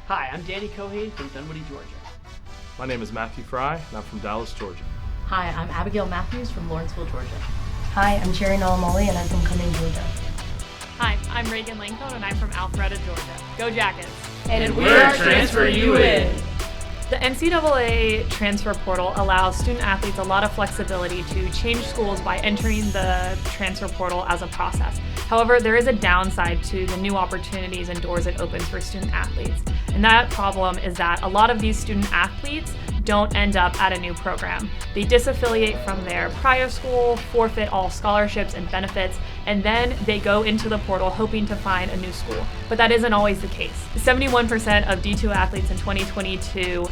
Hi, I'm Danny Cohey from Dunwoody, Georgia. My name is Matthew Fry, and I'm from Dallas, Georgia. Hi, I'm Abigail Matthews from Lawrenceville, Georgia. Hi, I'm Cherry Nalamali, and I'm from Cumming, Georgia. Hi, I'm Reagan Langfeld, and I'm from Alpharetta, Georgia. Go Jackets! And we're Transfer You In! The NCAA transfer portal allows student athletes a lot of flexibility to change schools by entering the transfer portal as a process. However, there is a downside to the new opportunities and doors it opens for student athletes. And that problem is that a lot of these student athletes don't end up at a new program. They disaffiliate from their prior school, forfeit all scholarships and benefits, and then they go into the portal hoping to find a new school. But that isn't always the case. 71% of D2 athletes in 2022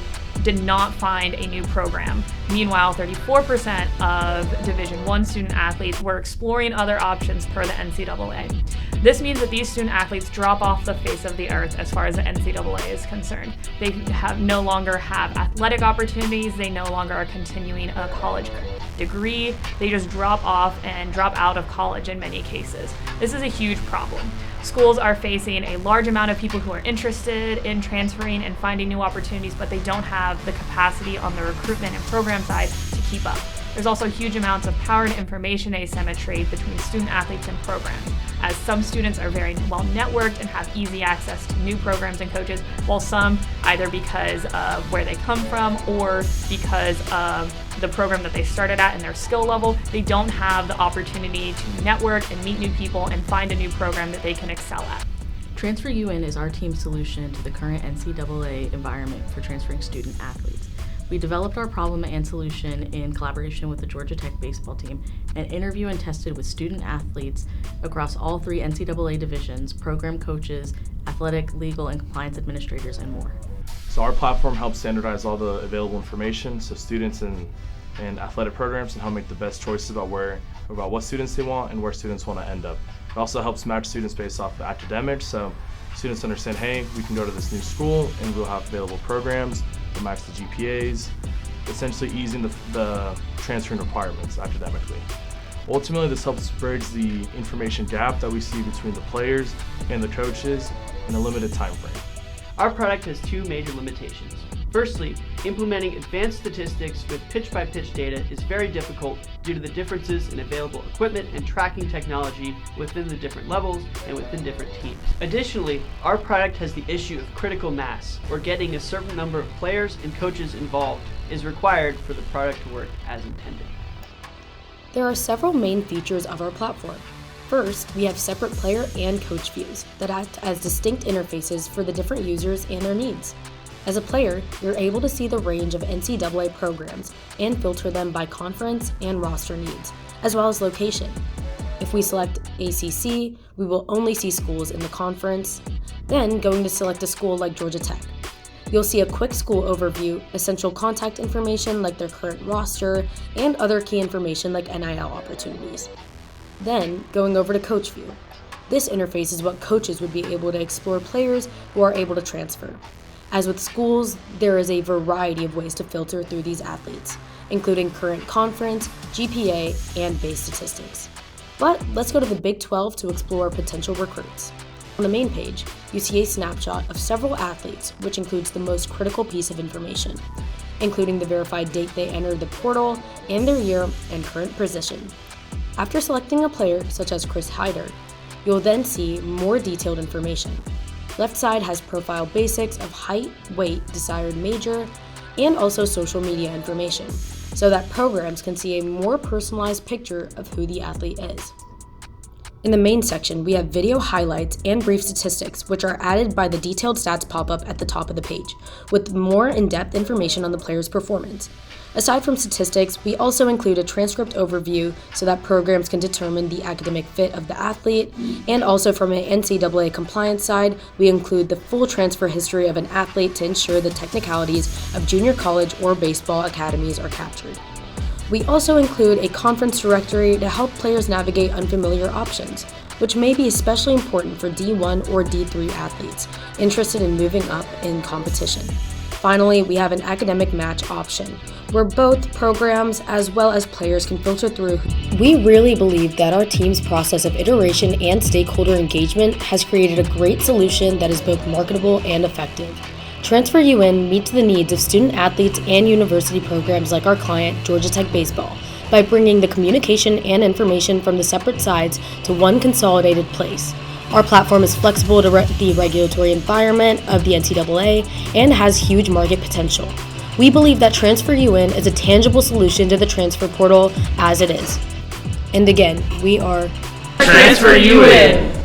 did not find a new program. Meanwhile, 34% of Division I student athletes were exploring other options per the NCAA. This means that these student athletes drop off the face of the earth as far as the NCAA is concerned. They no longer have athletic opportunities, they no longer are continuing a college degree, they just drop off and drop out of college in many cases. This is a huge problem. Schools are facing a large amount of people who are interested in transferring and finding new opportunities, but they don't have the capacity on the recruitment and program side to keep up. There's also huge amounts of power and information asymmetry between student athletes and programs, as some students are very well networked and have easy access to new programs and coaches, while some, either because of where they come from or because of the program that they started at and their skill level, they don't have the opportunity to network and meet new people and find a new program that they can excel at. Transfer You In is our team's solution to the current NCAA environment for transferring student athletes. We developed our problem and solution in collaboration with the Georgia Tech baseball team and interviewed and tested with student athletes across all 3 NCAA divisions, program coaches, athletic, legal, and compliance administrators, and more. So our platform helps standardize all the available information so students and athletic programs can help make the best choices about what students they want and where students want to end up. It also helps match students based off of academics, so students understand, hey, we can go to this new school and we'll have available programs that match the GPAs, essentially easing the transferring requirements academically. Ultimately, this helps bridge the information gap that we see between the players and the coaches in a limited time frame. Our product has 2 major limitations. Firstly, implementing advanced statistics with pitch-by-pitch data is very difficult due to the differences in available equipment and tracking technology within the different levels and within different teams. Additionally, our product has the issue of critical mass, where getting a certain number of players and coaches involved is required for the product to work as intended. There are several main features of our platform. First, we have separate player and coach views that act as distinct interfaces for the different users and their needs. As a player, you're able to see the range of NCAA programs and filter them by conference and roster needs, as well as location. If we select ACC, we will only see schools in the conference. Then, going to select a school like Georgia Tech, you'll see a quick school overview, essential contact information like their current roster, and other key information like NIL opportunities. Then, going over to Coach View. This interface is what coaches would be able to explore players who are able to transfer. As with schools, there is a variety of ways to filter through these athletes, including current conference, GPA, and base statistics. But let's go to the Big 12 to explore potential recruits. On the main page, you see a snapshot of several athletes, which includes the most critical piece of information, including the verified date they entered the portal and their year and current position. After selecting a player such as Chris Hyder, you'll then see more detailed information. Left side has profile basics of height, weight, desired major, and also social media information, so that programs can see a more personalized picture of who the athlete is. In the main section, we have video highlights and brief statistics, which are added by the detailed stats pop-up at the top of the page, with more in-depth information on the player's performance. Aside from statistics, we also include a transcript overview so that programs can determine the academic fit of the athlete, and also from an NCAA compliance side, we include the full transfer history of an athlete to ensure the technicalities of junior college or baseball academies are captured. We also include a conference directory to help players navigate unfamiliar options, which may be especially important for D1 or D3 athletes interested in moving up in competition. Finally, we have an academic match option, where both programs as well as players can filter through. We really believe that our team's process of iteration and stakeholder engagement has created a great solution that is both marketable and effective. Transfer UN meets the needs of student athletes and university programs like our client, Georgia Tech Baseball, by bringing the communication and information from the separate sides to one consolidated place. Our platform is flexible to the regulatory environment of the NCAA and has huge market potential. We believe that Transfer UN is a tangible solution to the transfer portal as it is. And again, we are Transfer UN!